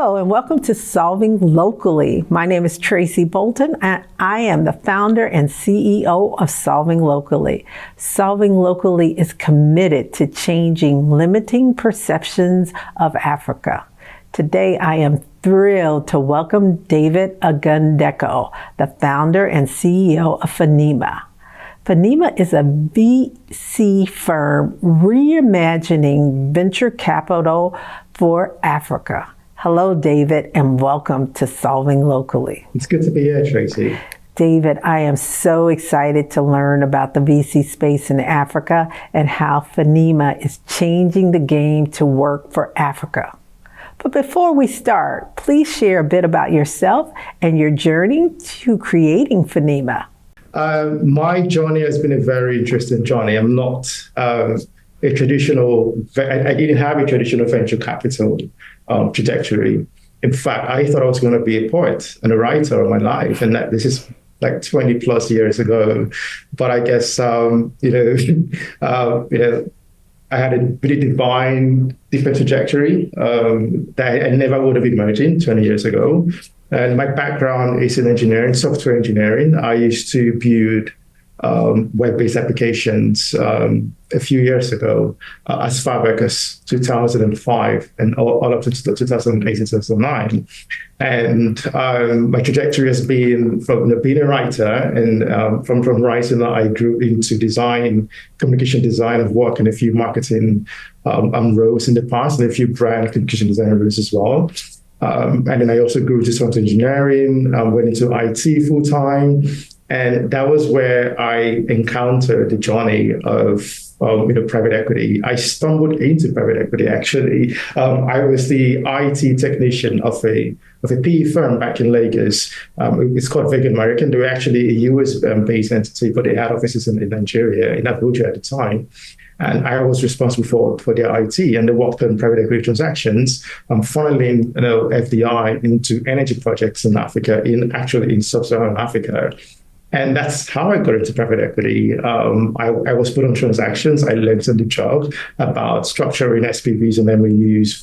Hello and welcome to Solving Locally. My name is Tracey Bolton and I am the founder and CEO of Solving Locally. Solving Locally is committed to changing limiting perceptions of Africa. Today I am thrilled to welcome David Ogundeko, the founder and CEO of Funema. Funema is a VC firm reimagining venture capital for Africa. Hello, David, and welcome to Solving Locally. It's good to be here, Tracey. David, I am so excited to learn about the VC space in Africa and how Funema is changing the game to work for Africa. But before we start, please share a bit about yourself and your journey to creating Funema. My journey has been a very interesting journey. I'm not I didn't have a traditional venture capital trajectory. In fact, I thought I was going to be a poet and a writer all my life, and that this is like 20 plus years ago. But I guess I had a pretty different trajectory that I never would have imagined 20 years ago. And my background is in engineering, software engineering. I used to build web-based applications a few years ago, as far back as 2005 and all up to 2008 and 2009. And my trajectory has been from being a writer, and from writing I grew into design, communication design. I've worked in a few marketing roles in the past, and a few brand communication design roles as well. And then I also grew to software engineering, went into IT full time. And that was where I encountered the journey of private equity. I stumbled into private equity, actually. I was the IT technician of a PE firm back in Lagos. It's called Vega American. They were actually a US-based entity, but they had offices in Nigeria, in Abuja at the time. And I was responsible for their IT, and they worked on private equity transactions, funneling FDI into energy projects in Africa, in sub-Saharan Africa. And that's how I got into private equity. I was put on transactions. I learned on the job about structuring SPVs and MOUs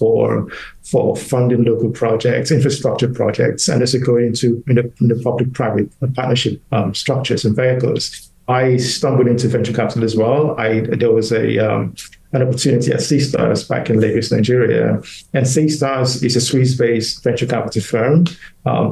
for funding local projects, infrastructure projects, and also going into the public-private partnership structures and vehicles. I stumbled into venture capital as well. There was an opportunity at C-Stars back in Lagos, Nigeria. And C-Stars is a Swiss-based venture capital firm.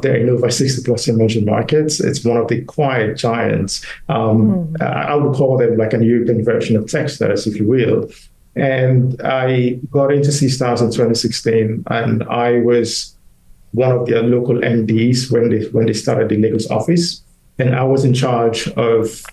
They're in over 60 plus emerging markets. It's one of the quiet giants. I would call them like an European version of Techstars, if you will. And I got into C-Stars in 2016, and I was one of their local MDs when they started the Lagos office. And I was in charge of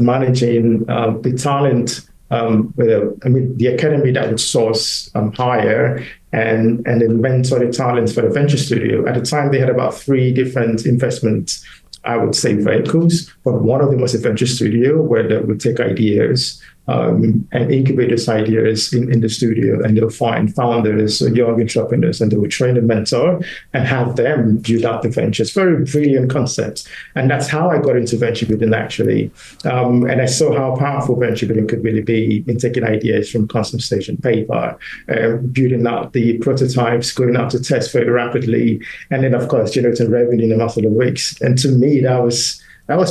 managing the talent, the academy that would source hire and then mentor the talents for the venture studio. At the time, they had about 3 different investment, I would say, vehicles, but one of them was a venture studio where they would take ideas and incubate those ideas in the studio, and they'll find founders, young entrepreneurs, and they will train and mentor and have them build out the ventures. Very brilliant concept. And that's how I got into venture building, actually. And I saw how powerful venture building could really be in taking ideas from concept stage and paper, building out the prototypes, going out to test very rapidly, and then, of course, generating revenue in a matter of weeks. And to me, that was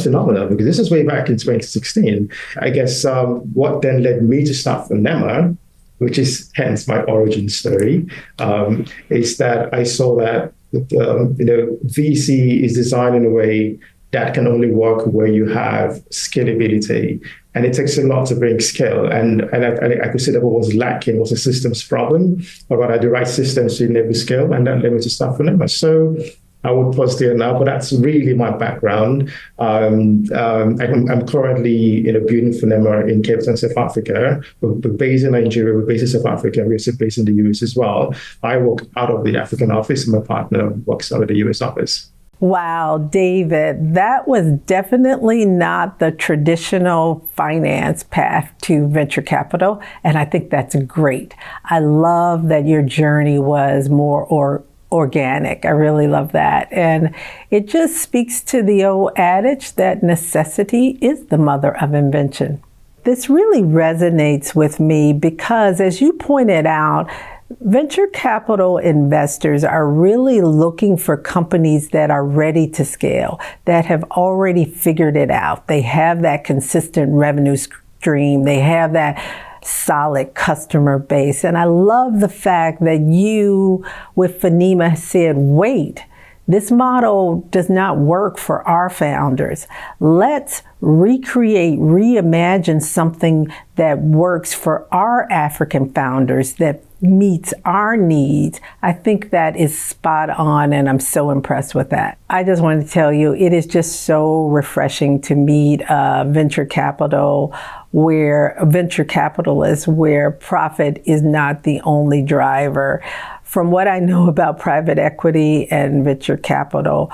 phenomenal, because this is way back in 2016. I guess what then led me to start Funema, which is hence my origin story, is that I saw that VC is designed in a way that can only work where you have scalability. And it takes a lot to bring scale. And I could say that what was lacking was a systems problem, or rather the right systems to enable scale, and that led me to start Funema. So I would pause there now, but that's really my background. I'm currently building Funema in Cape Town, South Africa. We're based in Nigeria, we're based in South Africa, and we're also based in the US as well. I work out of the African office, and my partner works out of the US office. Wow, David, that was definitely not the traditional finance path to venture capital, and I think that's great. I love that your journey was more organic. I really love that. And it just speaks to the old adage that necessity is the mother of invention. This really resonates with me because, as you pointed out, Venture capital investors are really looking for companies that are ready to scale, that have already figured it out. They have that consistent revenue stream. They have that solid customer base. And I love the fact that you, with Funema, said, wait, this model does not work for our founders. Let's recreate, reimagine something that works for our African founders, that meets our needs. I think that is spot on, and I'm so impressed with that. I just want to tell you, it is just so refreshing to meet venture capitalists where profit is not the only driver. From what I know about private equity and venture capital,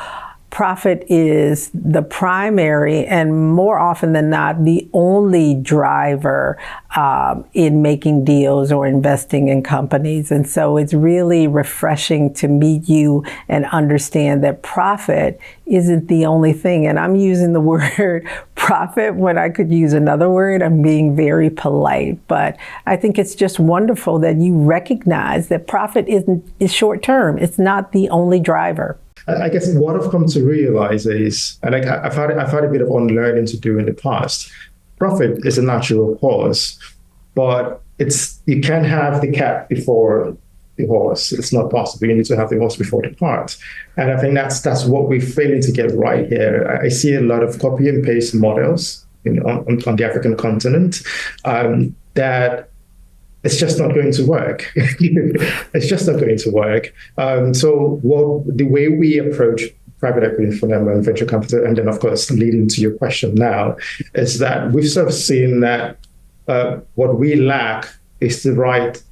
profit is the primary and more often than not the only driver in making deals or investing in companies. And so it's really refreshing to meet you and understand that profit isn't the only thing. And I'm using the word profit when I could use another word. I'm being very polite, but I think it's just wonderful that you recognize that profit is short term. It's not the only driver. I guess what I've come to realize is, and I've had a bit of unlearning to do in the past. Profit is a natural cause, but you can't have the cat before the horse. It's not possible. You need to have the horse before the cart. And I think that's what we're failing to get right here. I see a lot of copy and paste models on the African continent that it's just not going to work. It's just not going to work. So the way we approach private equity, Funema, and venture capital, and then of course leading to your question now, is that we've sort of seen that what we lack is the right,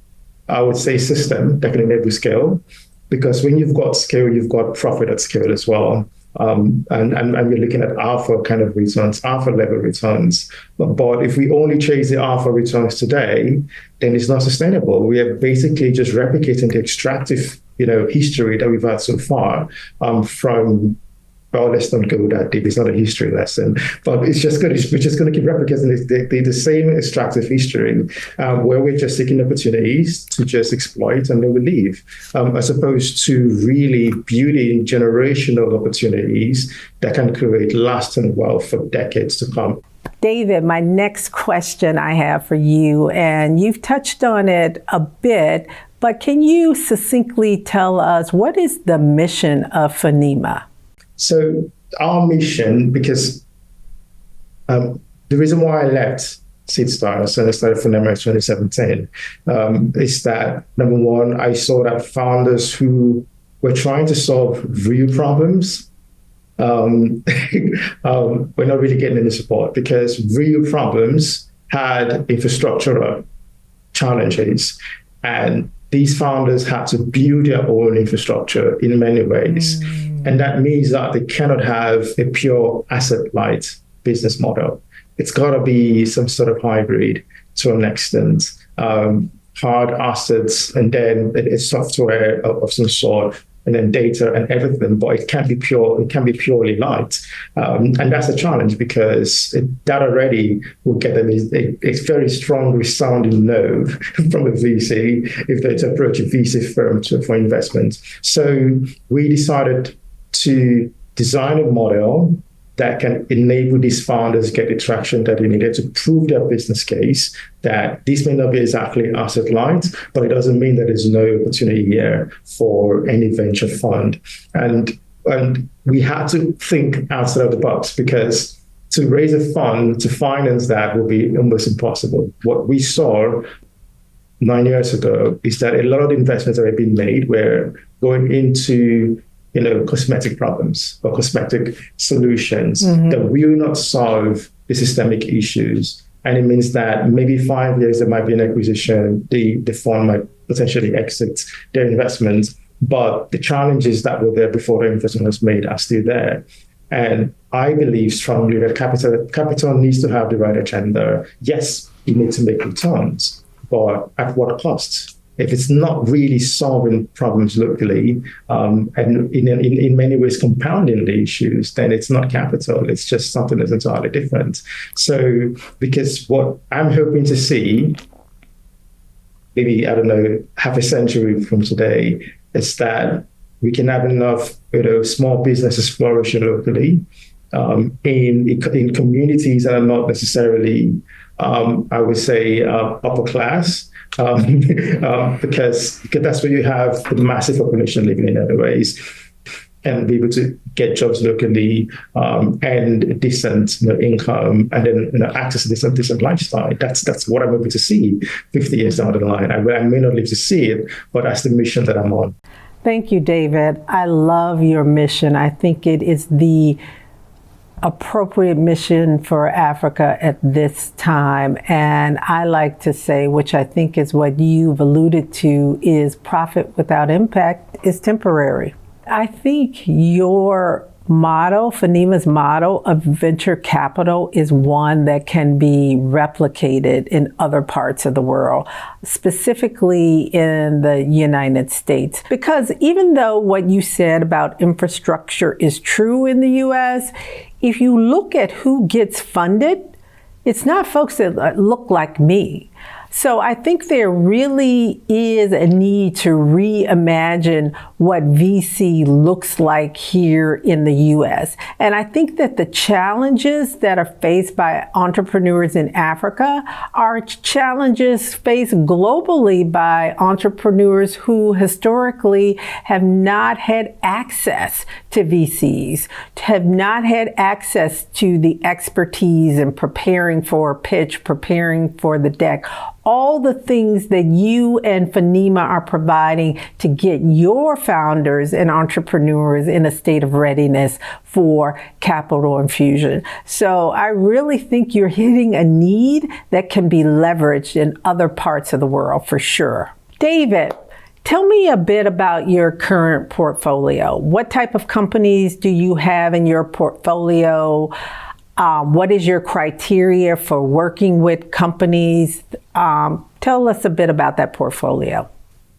I would say, system that can enable scale. Because when you've got scale, you've got profit at scale as well. And we're looking at alpha kind of returns, alpha level returns. But if we only chase the alpha returns today, then it's not sustainable. We are basically just replicating the extractive, history that we've had so far from. Well, let's not go that deep. It's not a history lesson, but we're just going to keep replicating the same extractive history where we're just taking opportunities to just exploit and then we leave, as opposed to really building generational opportunities that can create lasting wealth for decades to come. David, my next question I have for you, and you've touched on it a bit, but can you succinctly tell us what is the mission of Funema? So our mission, because the reason why I left SeedStars and I started Funema in 2017 is that, number one, I saw that founders who were trying to solve real problems were not really getting any support, because real problems had infrastructural challenges, and these founders had to build their own infrastructure in many ways. And that means that they cannot have a pure asset-light business model. It's got to be some sort of hybrid to an extent, hard assets, and then a software of some sort, and then data and everything. But it can't be pure. It can be purely light, and that's a challenge, because that already will get them a very strong resounding no from a VC if they approach a VC firm for investment. So we decided to design a model that can enable these founders get the traction that they needed to prove their business case, that this may not be exactly asset light, but it doesn't mean that there's no opportunity here for any venture fund. And we had to think outside of the box, because to raise a fund to finance that will be almost impossible. What we saw 9 years ago is that a lot of the investments that have been made were going into cosmetic problems or cosmetic solutions that will not solve the systemic issues. And it means that maybe 5 years there might be an acquisition, the fund might potentially exit their investment, but the challenges that were there before the investment was made are still there. And I believe strongly that capital needs to have the right agenda. Yes, you need to make returns, but at what cost? If it's not really solving problems locally and in many ways compounding the issues, then it's not capital. It's just something that's entirely different. So, because what I'm hoping to see maybe, I don't know, half a century from today, is that we can have enough, small businesses flourishing locally in communities that are not necessarily, I would say, upper class, because that's where you have the massive population living in other ways, and be able to get jobs locally, and decent income, and then access to decent lifestyle. That's what I'm able to see 50 years down the line. I may not live to see it, but that's the mission that I'm on. Thank you, David. I love your mission. I think it is the appropriate mission for Africa at this time. And I like to say, which I think is what you've alluded to, is profit without impact is temporary. I think your model, Funema's model of venture capital, is one that can be replicated in other parts of the world, specifically in the United States. Because even though what you said about infrastructure is true in the US, if you look at who gets funded, it's not folks that look like me. So I think there really is a need to reimagine what VC looks like here in the US. And I think that the challenges that are faced by entrepreneurs in Africa are challenges faced globally by entrepreneurs who historically have not had access to VCs, have not had access to the expertise in preparing for a pitch, preparing for the deck. All the things that you and Funema are providing to get your founders and entrepreneurs in a state of readiness for capital infusion. So I really think you're hitting a need that can be leveraged in other parts of the world for sure. David, tell me a bit about your current portfolio. What type of companies do you have in your portfolio? What is your criteria for working with companies? Tell us a bit about that portfolio.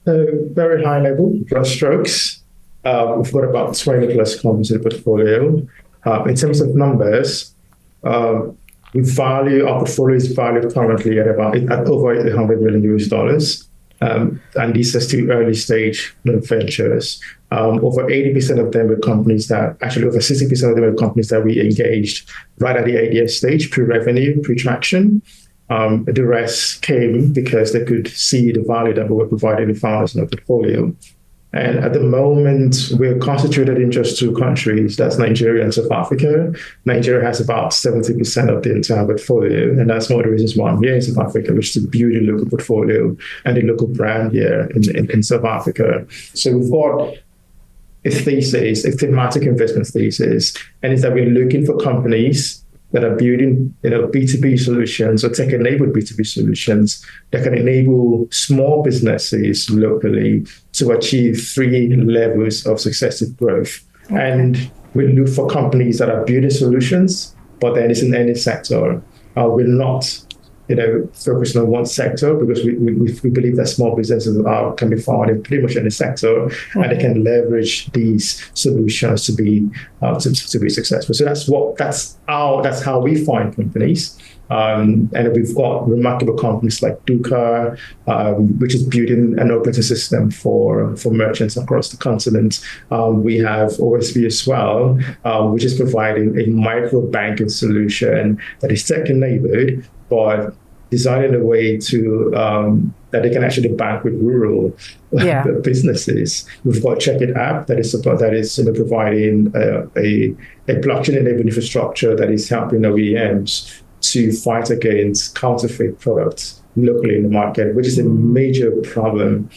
Very high level, broad strokes. We've got about 20 plus companies in the portfolio. In terms of numbers, our portfolio is valued currently at over $800 million. And these are still early stage ventures. Over 80% of them were companies that, actually over 60% of them were companies that we engaged right at the idea stage, pre-revenue, pre-traction. The rest came because they could see the value that we were providing the founders in the portfolio. And at the moment, we're concentrated in just two countries, that's Nigeria and South Africa. Nigeria has about 70% of the entire portfolio, and that's one of the reasons why I'm here in South Africa, which is to build a local portfolio and a local brand here in South Africa. So we've got a thesis, a thematic investment thesis, and it's that we're looking for companies that are building, B2B solutions or tech-enabled B2B solutions that can enable small businesses locally to achieve 3 levels of successive growth. Okay. And we look for companies that are building solutions, but then it's in any sector. We're not, focused on one sector, because we believe that small businesses can be found in pretty much any sector, and they can leverage these solutions to be successful. So that's how we find companies. And we've got remarkable companies like Duka, which is building an operating system for merchants across the continent. We have OSV as well, which is providing a micro banking solution that is tech-enabled, but designed in a way to that they can actually bank with rural businesses. We've got Check It app that is providing a blockchain-enabled infrastructure that is helping OEMs to fight against counterfeit products locally in the market, which is a major problem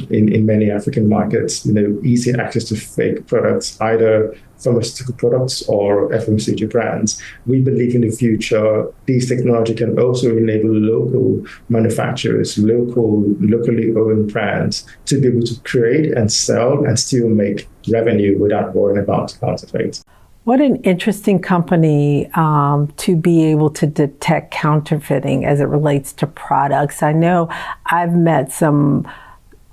in many African markets. Easy access to fake products, either pharmaceutical products or FMCG brands. We believe in the future, these technology can also enable local manufacturers, locally owned brands to be able to create and sell and still make revenue without worrying about counterfeit. What an interesting company to be able to detect counterfeiting as it relates to products. I know I've met some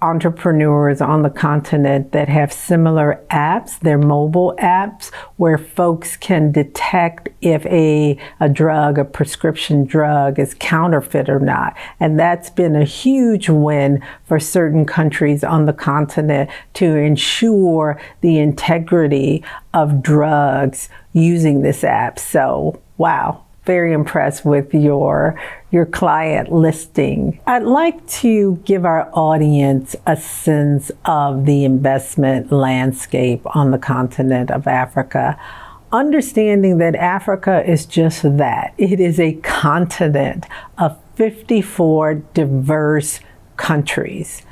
entrepreneurs on the continent that have similar apps. They're mobile apps where folks can detect if a drug, a prescription drug, is counterfeit or not. And that's been a huge win for certain countries on the continent to ensure the integrity of drugs using this app. So, wow. Very impressed with your client listing. I'd like to give our audience a sense of the investment landscape on the continent of Africa, understanding that Africa is just that. It is a continent of 54 diverse countries.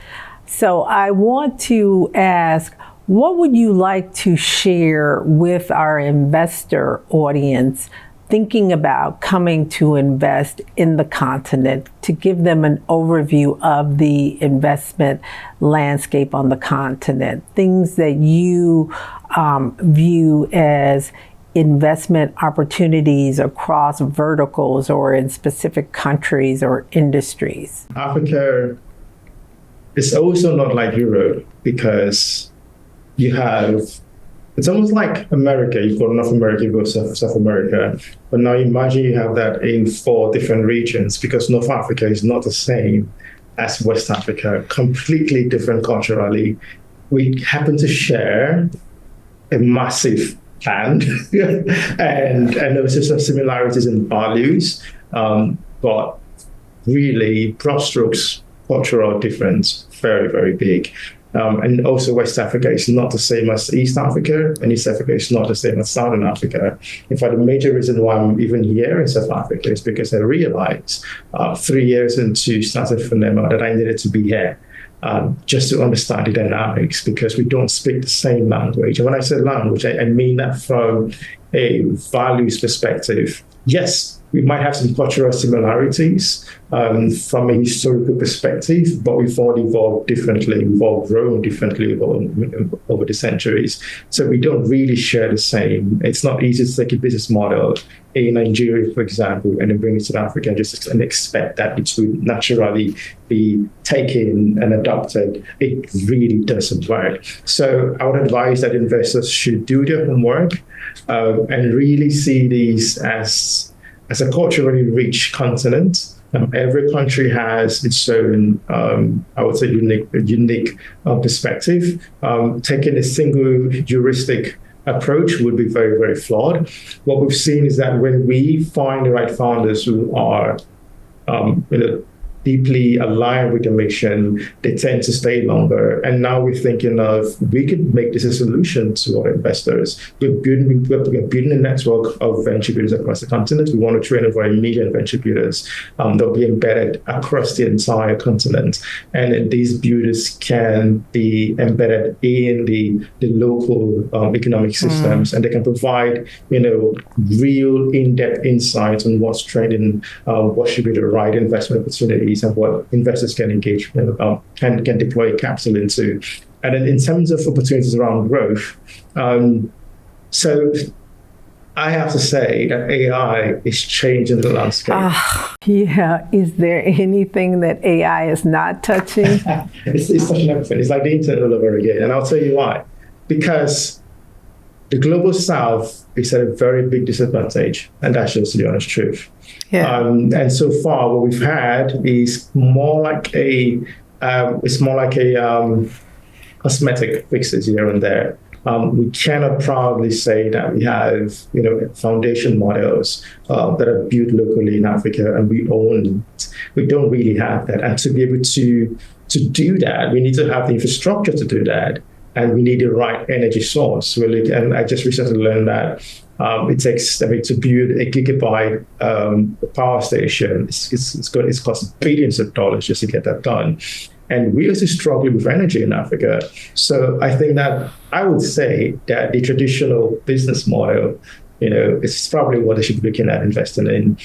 So I want to ask, what would you like to share with our investor audience thinking about coming to invest in the continent, to give them an overview of the investment landscape on the continent, things that you view as investment opportunities across verticals or in specific countries or industries? Africa is also not like Europe because you have, it's almost like America. You've got North America, you've got South America. But now imagine you have that in 4 different regions because North Africa is not the same as West Africa, completely different culturally. We happen to share a massive land and also some similarities in values, but really broad strokes, cultural difference, very, very big. And also West Africa is not the same as East Africa, and East Africa is not the same as Southern Africa. In fact, the major reason why I'm even here in South Africa is because I realized 3 years into starting Funema that I needed to be here just to understand the dynamics, because we don't speak the same language. And when I say language, I mean that from a values perspective. Yes, we might have some cultural similarities from a historical perspective, but we've all evolved differently, we've all grown differently over the centuries. So we don't really share the same. It's not easy to take a business model in Nigeria, for example, and then bring it to Africa and expect that it would naturally be taken and adopted. It really doesn't work. So I would advise that investors should do their homework and really see these as a culturally rich continent. Every country has its own, I would say, unique perspective. Taking a single heuristic approach would be very, very flawed. What we've seen is that when we find the right founders who are deeply aligned with the mission, they tend to stay longer. And now we're thinking of, we could make this a solution to our investors. We're building a network of venture builders across the continent. We want to train over 1 million venture builders that will be embedded across the entire continent. And then these builders can be embedded in the local economic systems, and they can provide, real in-depth insights on what's trending, what should be the right investment opportunities, and what investors can engage can deploy capital into. And then in terms of opportunities around growth, so I have to say that AI is changing the landscape. Yeah. Is there anything that AI is not touching? It's touching everything. It's like the internet all over again. And I'll tell you why. Because the global south is at a very big disadvantage, and that's just the honest truth. Yeah. And so far, what we've had is more like a cosmetic fixes here and there. We cannot proudly say that we have, foundation models that are built locally in Africa and we own it. We don't really have that, and to be able to do that, we need to have the infrastructure to do that. And we need the right energy source, really. And I just recently learned that it takes, to build a gigabyte power station, it's cost billions of dollars just to get that done. And we also struggle with energy in Africa. So I think that I would say that the traditional business model it's probably what they should be looking at investing in.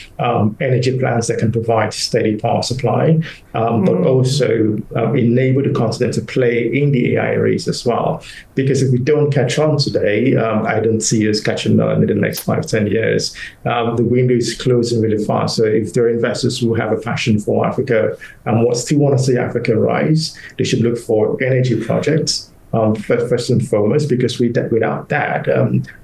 Energy plants that can provide steady power supply, but also enable the continent to play in the AI race as well. Because if we don't catch on today, I don't see us catching on in the next 5-10 years. The window is closing really fast. So if there are investors who have a passion for Africa and still want to see Africa rise, they should look for energy projects. First and foremost, because without that,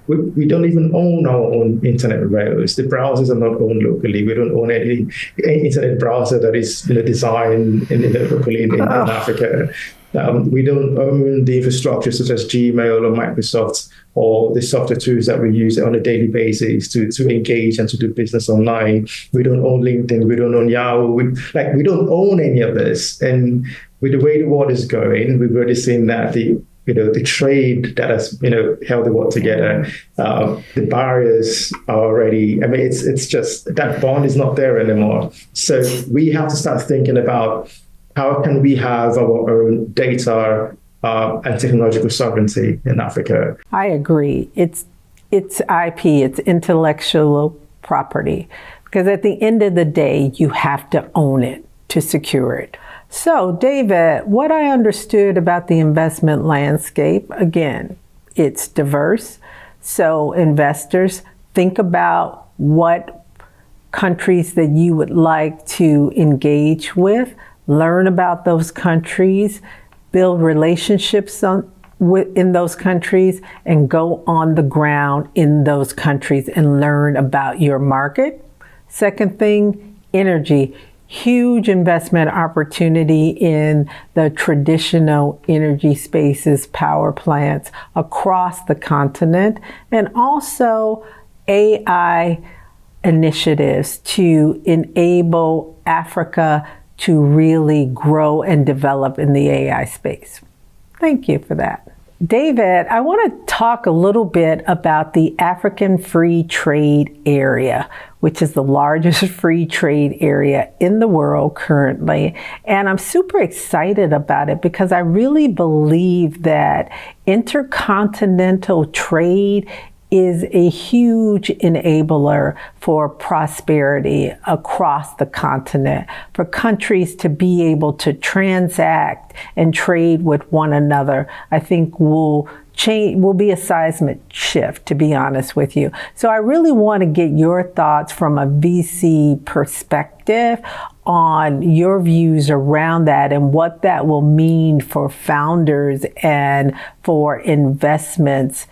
we don't even own our own internet rails. The browsers are not owned locally. We don't own any internet browser that is designed locally in Africa. We don't own the infrastructure such as Gmail or Microsoft or the software tools that we use on a daily basis to engage and to do business online. We don't own LinkedIn. We don't own Yahoo. We don't own any of this. And with the way the world is going, we've already seen that the trade that has held the world together, the barriers are already. I mean, it's just that bond is not there anymore. So we have to start thinking about how can we have our own data and technological sovereignty in Africa. I agree. It's IP. It's intellectual property, because at the end of the day, you have to own it to secure it. So, David, what I understood about the investment landscape, again, it's diverse. So investors, think about what countries that you would like to engage with, learn about those countries, build relationships in those countries, and go on the ground in those countries and learn about your market. Second thing, energy. Huge investment opportunity in the traditional energy spaces, power plants across the continent, and also AI initiatives to enable Africa to really grow and develop in the AI space. Thank you for that. David, I want to talk a little bit about the African Free Trade Area, which is the largest free trade area in the world currently. And I'm super excited about it because I really believe that intercontinental trade is a huge enabler for prosperity across the continent, for countries to be able to transact and trade with one another. I think will be a seismic shift, to be honest with you. So I really want to get your thoughts from a VC perspective on your views around that and what that will mean for founders and for investments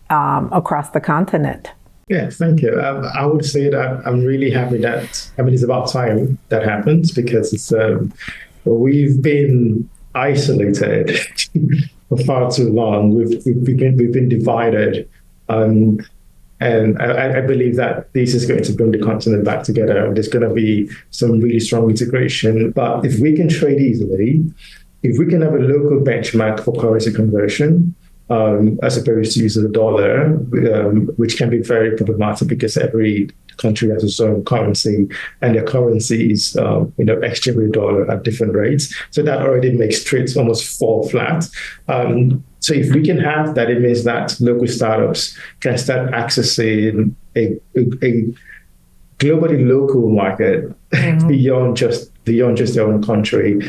across the continent. Yeah, thank you. I would say that I'm really happy that, it's about time that happens, because we've been isolated for far too long. We've been divided. And I believe that this is going to bring the continent back together. There's going to be some really strong integration. But if we can trade easily, if we can have a local benchmark for currency conversion, as opposed to using the dollar, which can be very problematic because every country has its own currency and their currencies, exchange with dollar at different rates. So that already makes trades almost fall flat. So if we can have that, it means that local startups can start accessing a globally local market beyond just their own country.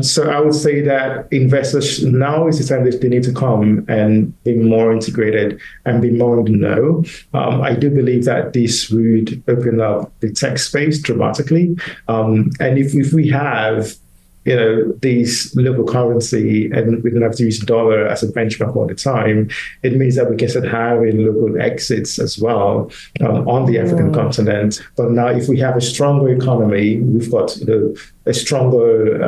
So I would say that investors, now is the time that they need to come and be more integrated and be more in the know. I do believe that this would open up the tech space dramatically. And if we have these local currency, and we don't have to use dollar as a benchmark all the time, it means that we can start having local exits as well on the African continent. But now, if we have a stronger economy, we've got a stronger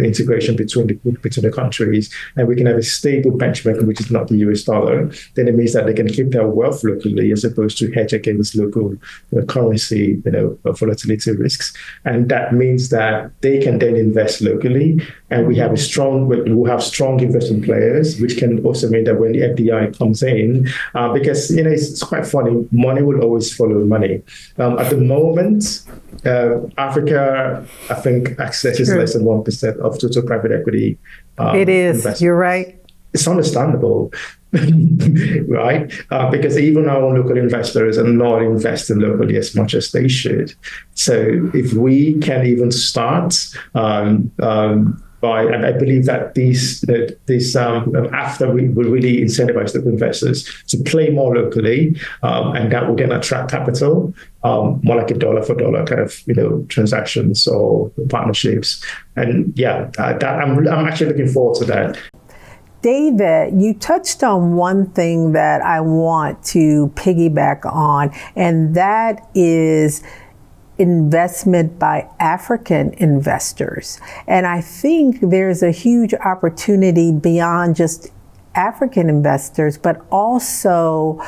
integration between the countries, and we can have a stable benchmark, which is not the US dollar, then it means that they can keep their wealth locally as opposed to hedge against local currency volatility risks. And that means that they can then invest locally, and we'll have strong investment players, which can also mean that when the FDI comes in, because it's quite funny, money will always follow money. At the moment, Africa, I think, accesses less than 1% of total private equity. It is. You're right. it's understandable, right? Because even our own local investors are not investing locally as much as they should. So if we can even start and I believe that after we will really incentivize the investors to play more locally, and that will then attract capital, more like a dollar for dollar kind of transactions or partnerships. And I'm actually looking forward to that. David, you touched on one thing that I want to piggyback on, and that is investment by African investors. And I think there's a huge opportunity beyond just African investors, but also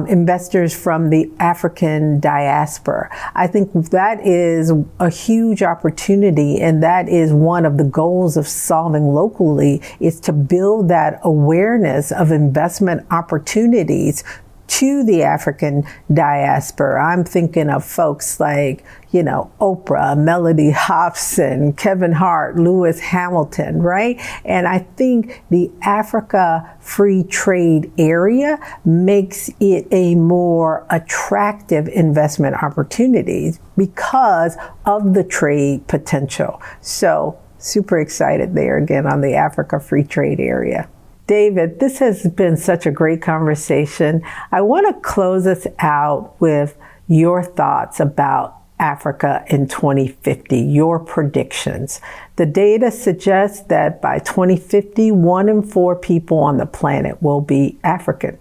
investors from the African diaspora. I think that is a huge opportunity, and that is one of the goals of Solving Locally, is to build that awareness of investment opportunities to the African diaspora. I'm thinking of folks like, Oprah, Melody Hobson, Kevin Hart, Lewis Hamilton, right? And I think the Africa free trade area makes it a more attractive investment opportunity because of the trade potential. So super excited there again on the Africa free trade area. David, this has been such a great conversation. I want to close us out with your thoughts about Africa in 2050, your predictions. The data suggests that by 2050, 1 in 4 people on the planet will be African.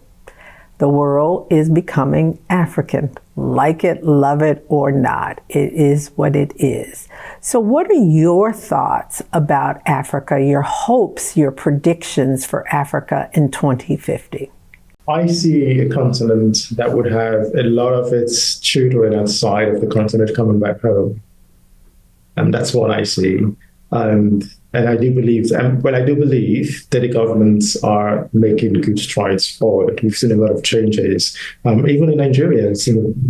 The world is becoming African. Like it, love it, or not, it is what it is. So what are your thoughts about Africa, your hopes, your predictions for Africa in 2050? I see a continent that would have a lot of its children outside of the continent coming back home. And that's what I see. And I do believe that the governments are making good strides forward. We've seen a lot of changes. Even in Nigeria,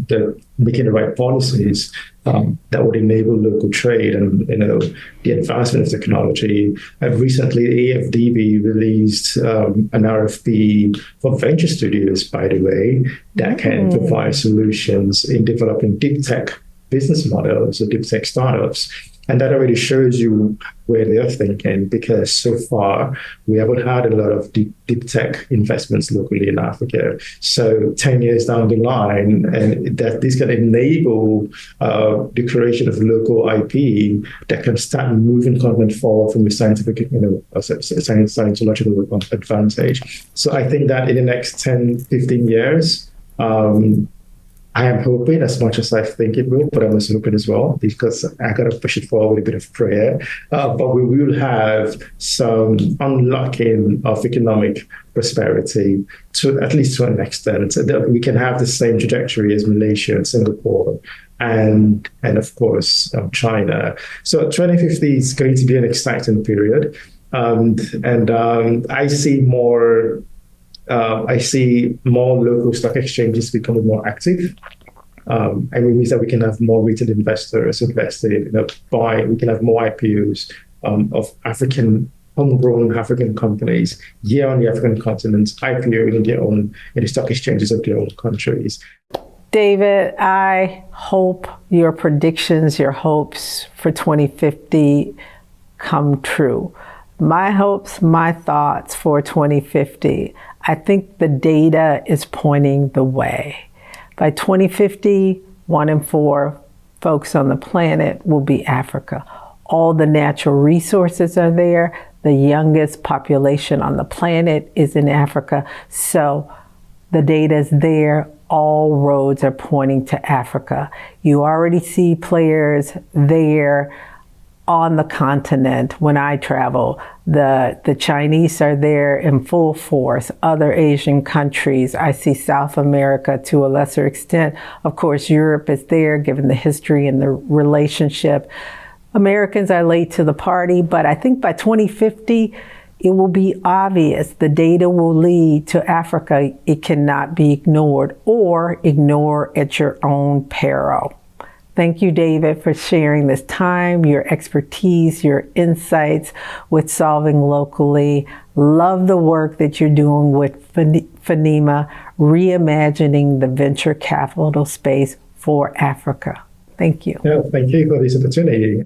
they're making the right policies that would enable local trade and the advancement of technology. Recently, AFDB released an RFP for venture studios, by the way, that can provide solutions in developing deep tech business models or deep tech startups. And that already shows you where they're thinking, because so far we haven't had a lot of deep tech investments locally in Africa. So 10 years down the line, and that this can enable the creation of local IP that can start moving content forward from a scientific, scientological advantage. So I think that in the next 10, 15 years, I am hoping as much as I think it will, but I'm also hoping as well, because I got to push it forward with a bit of prayer. But we will have some unlocking of economic prosperity, at least to an extent, that we can have the same trajectory as Malaysia and Singapore and of course, China. So 2050 is going to be an exciting period. I see more local stock exchanges becoming more active. And it means that we can have more retail investors invested, we can have more IPOs of homegrown African companies here on the African continent, IPOing in the stock exchanges of their own countries. David, I hope your predictions, your hopes for 2050 come true. My hopes, my thoughts for 2050. I think the data is pointing the way. By 2050, 1 in 4 folks on the planet will be Africa. All the natural resources are there. The youngest population on the planet is in Africa. So the data is there. All roads are pointing to Africa. You already see players there on the continent. When I travel, the Chinese are there in full force, other Asian countries. I see South America to a lesser extent. Of course, Europe is there given the history and the relationship. Americans are late to the party, but I think by 2050, it will be obvious. The data will lead to Africa. It cannot be ignored or ignore at your own peril. Thank you, David, for sharing this time, your expertise, your insights with Solving Locally. Love the work that you're doing with Funema, reimagining the venture capital space for Africa. Thank you. Yeah, thank you for this opportunity.